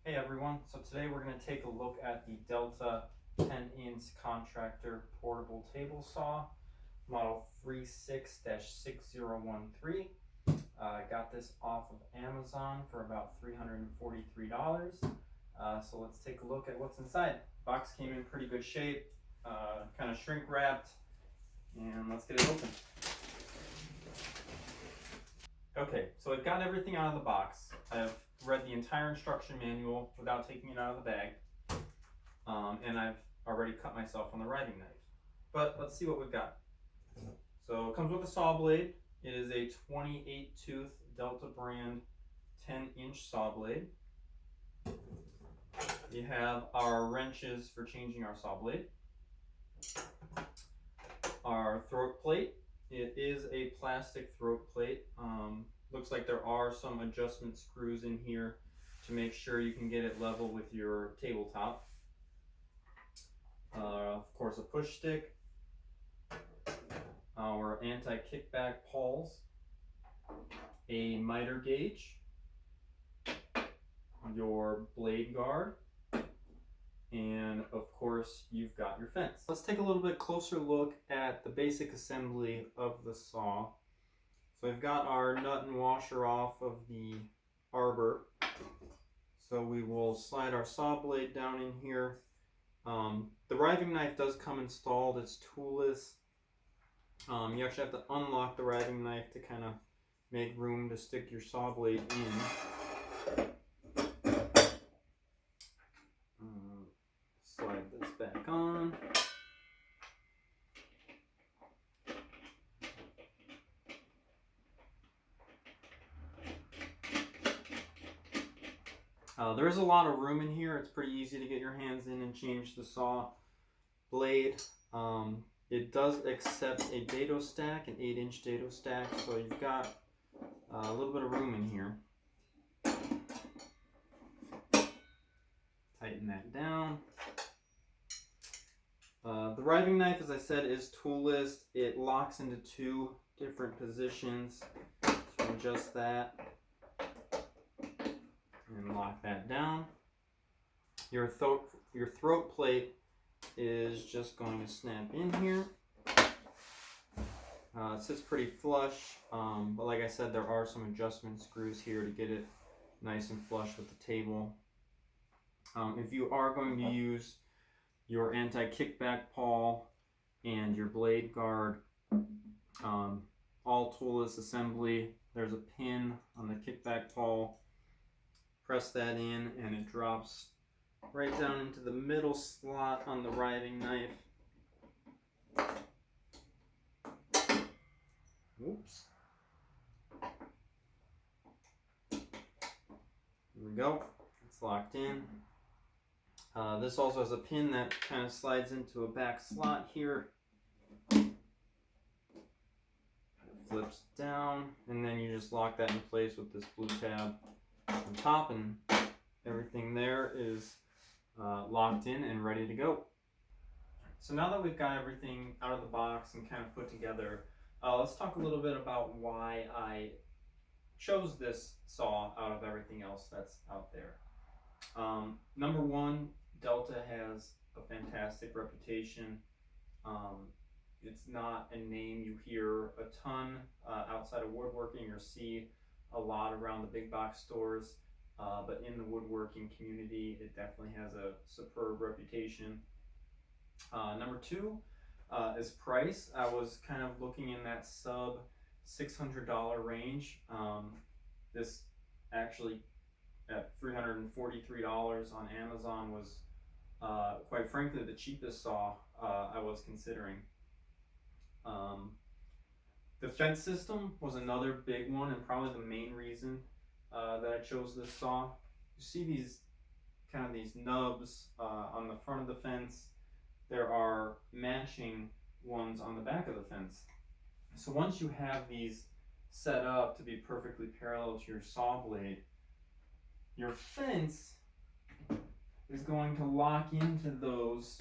Hey everyone, so today we're going to take a look at the Delta 10-inch contractor portable table saw, model 36-6013. I got this off of Amazon for about $343. So let's take a look at what's inside. Box came in pretty good shape, kind of shrink wrapped, and let's get it open. Okay, so I've got everything out of the box. I've read the entire instruction manual without taking it out of the bag. And I've already cut myself on the riving knife. But let's see what we've got. So it comes with a saw blade. It is a 28 tooth Delta brand 10-inch saw blade. We have our wrenches for changing our saw blade. Our throat plate. It is a plastic throat plate. Looks like there are some adjustment screws in here to make sure you can get it level with your tabletop. Of course, a push stick, our anti-kickback pawls, a miter gauge, your blade guard, and of course you've got your fence. Let's take a little bit closer look at the basic assembly of the saw. So we've got our nut and washer off of the arbor. So we will slide our saw blade down in here. The riving knife does come installed, it's toolless. You actually have to unlock the riving knife to kind of make room to stick your saw blade in. Slide this back on. There is a lot of room in here. It's pretty easy to get your hands in and change the saw blade. It does accept a dado stack, an 8-inch dado stack, so you've got a little bit of room in here. Tighten that down. The riving knife, as I said, is toolless. It locks into 2 different positions. So adjust that and lock that down. Your throat plate is just going to snap in here. It sits pretty flush, but like I said, there are some adjustment screws here to get it nice and flush with the table. If you are going to use your anti-kickback pawl and your blade guard, all toolless assembly, there's a pin on the kickback pawl. Press that in and it drops right down into the middle slot on the riving knife. Oops. There we go. It's locked in. This also has a pin that kind of slides into a back slot here. It flips down, and then you just lock that in place with this blue tab on top, and everything there is locked in and ready to go. So now that we've got everything out of the box and kind of put together, let's talk a little bit about why I chose this saw out of everything else that's out there. Number one, Delta has a fantastic reputation. It's not a name you hear a ton outside of woodworking or see a lot around the big box stores, but in the woodworking community, it definitely has a superb reputation. Number two is price. I was kind of looking in that sub $600 range. This actually at $343 on Amazon was quite frankly the cheapest saw I was considering. The fence system was another big one and probably the main reason that I chose this saw. You see these nubs on the front of the fence. There are matching ones on the back of the fence. So once you have these set up to be perfectly parallel to your saw blade, your fence is going to lock into those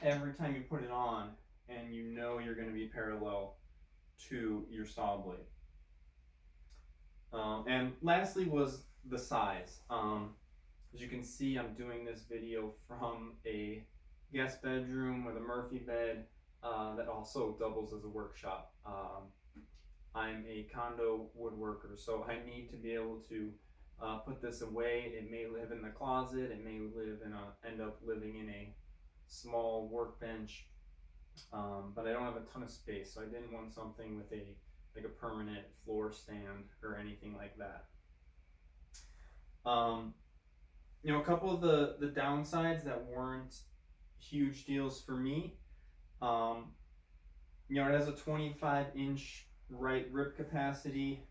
every time you put it on, and you know you're going to be parallel to your saw blade. And lastly was the size. As you can see, I'm doing this video from a guest bedroom with a Murphy bed that also doubles as a workshop. I'm a condo woodworker, so I need to be able to put this away. It may live in the closet, it may end up living in a small workbench, but I don't have a ton of space, so I didn't want something with a permanent floor stand or anything like that. A couple of the downsides that weren't huge deals for me. It has a 25-inch right rip capacity.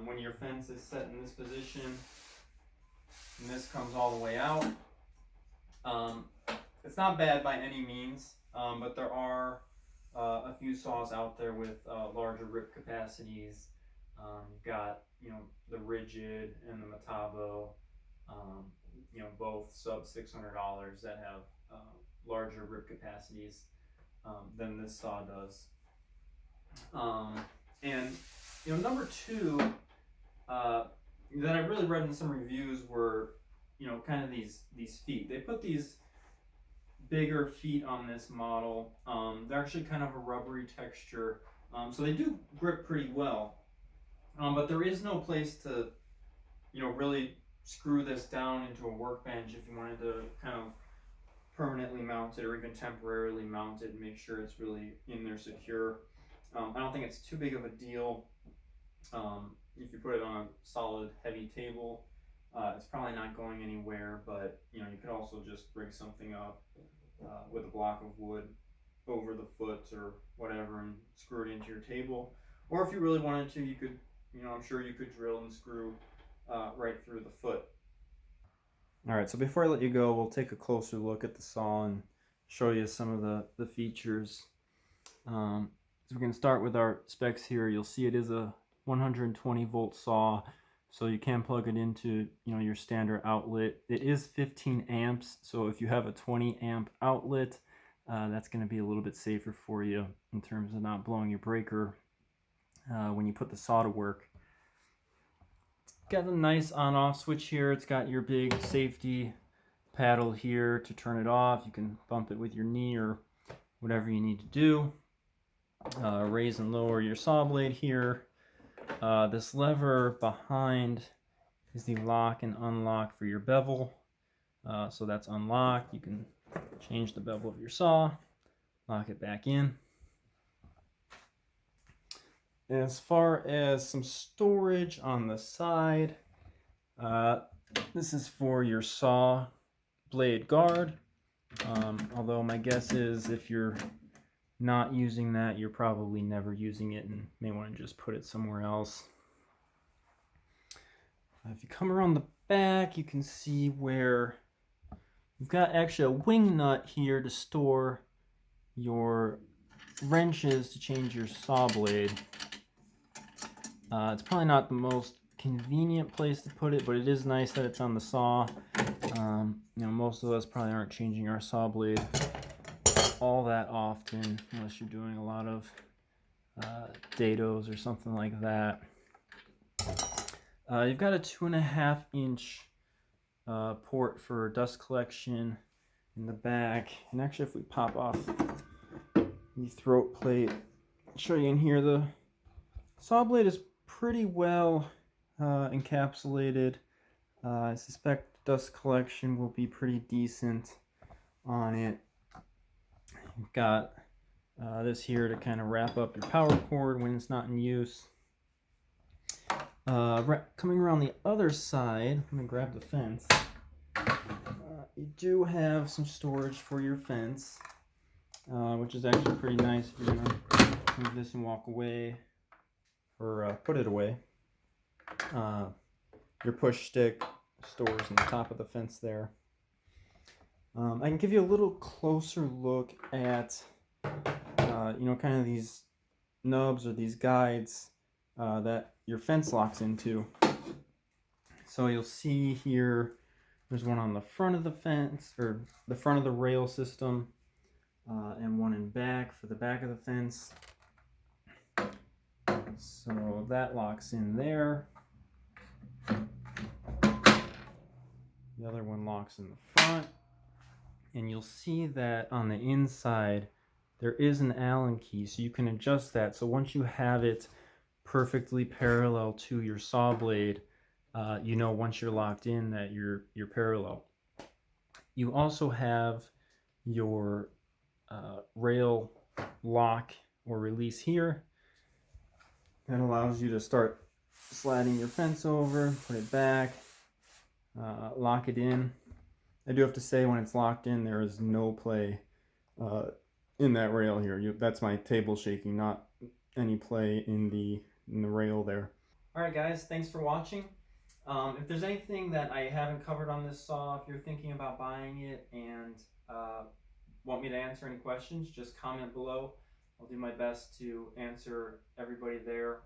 When your fence is set in this position, and this comes all the way out. It's not bad by any means, but there are a few saws out there with larger rip capacities. You've got the rigid and the Metabo, both sub $600 that have larger rip capacities than this saw does. And number two that I really read in some reviews were kind of these feet. They put these bigger feet on this model. They're actually kind of a rubbery texture, so they do grip pretty well. But there is no place to really screw this down into a workbench if you wanted to kind of permanently mount it or even temporarily mount it and make sure it's really in there secure. I don't think it's too big of a deal. If you put it on a solid heavy table, it's probably not going anywhere, but you could also just rig something up with a block of wood over the foot or whatever and screw it into your table. Or if you really wanted to, you could, I'm sure you could drill and screw right through the foot. All right, so before I let you go, we'll take a closer look at the saw and show you some of the features. So we're going to start with our specs here. You'll see it is a 120 volt saw, so you can plug it into your standard outlet. It is 15 amps, so if you have a 20 amp outlet, that's going to be a little bit safer for you in terms of not blowing your breaker when you put the saw to work. Got a nice on-off switch here. It's got your big safety paddle here to turn it off. You can bump it with your knee or whatever you need to do. Raise and lower your saw blade here. This lever behind is the lock and unlock for your bevel. So that's unlocked. You can change the bevel of your saw, lock it back in. As far as some storage on the side, this is for your saw blade guard. Although my guess is if you're not using that, you're probably never using it and may want to just put it somewhere else. If you come around the back, you can see where you've got actually a wing nut here to store your wrenches to change your saw blade. It's probably not the most convenient place to put it, but it is nice that it's on the saw. Most of us probably aren't changing our saw blade all that often unless you're doing a lot of dados or something like that. You've got a 2.5 inch port for dust collection in the back, and actually if we pop off the throat plate, I'll show you in here. The saw blade is pretty well encapsulated. I suspect dust collection will be pretty decent on it. You've got this here to kind of wrap up your power cord when it's not in use. Coming around the other side, I'm going to grab the fence. You do have some storage for your fence, which is actually pretty nice if you're going to move this and walk away or put it away. Your push stick stores on the top of the fence there. I can give you a little closer look at, kind of these nubs or these guides that your fence locks into. So you'll see here, there's one on the front of the fence, or the front of the rail system, and one in back for the back of the fence. So that locks in there. The other one locks in the front. And you'll see that on the inside, there is an Allen key, so you can adjust that. So once you have it perfectly parallel to your saw blade, you know once you're locked in that you're parallel. You also have your rail lock or release here. That allows you to start sliding your fence over, put it back, lock it in. I do have to say, when it's locked in, there is no play in that rail here. That's my table shaking, not any play in the rail there. All right, guys, thanks for watching. If there's anything that I haven't covered on this saw, if you're thinking about buying it and want me to answer any questions, just comment below. I'll do my best to answer everybody there.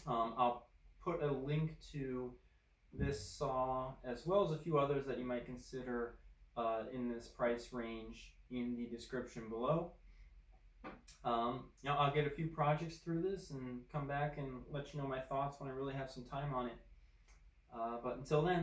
I'll put a link to this saw as well as a few others that you might consider in this price range in the description below. I'll get a few projects through this and come back and let you know my thoughts when I really have some time on it. But until then,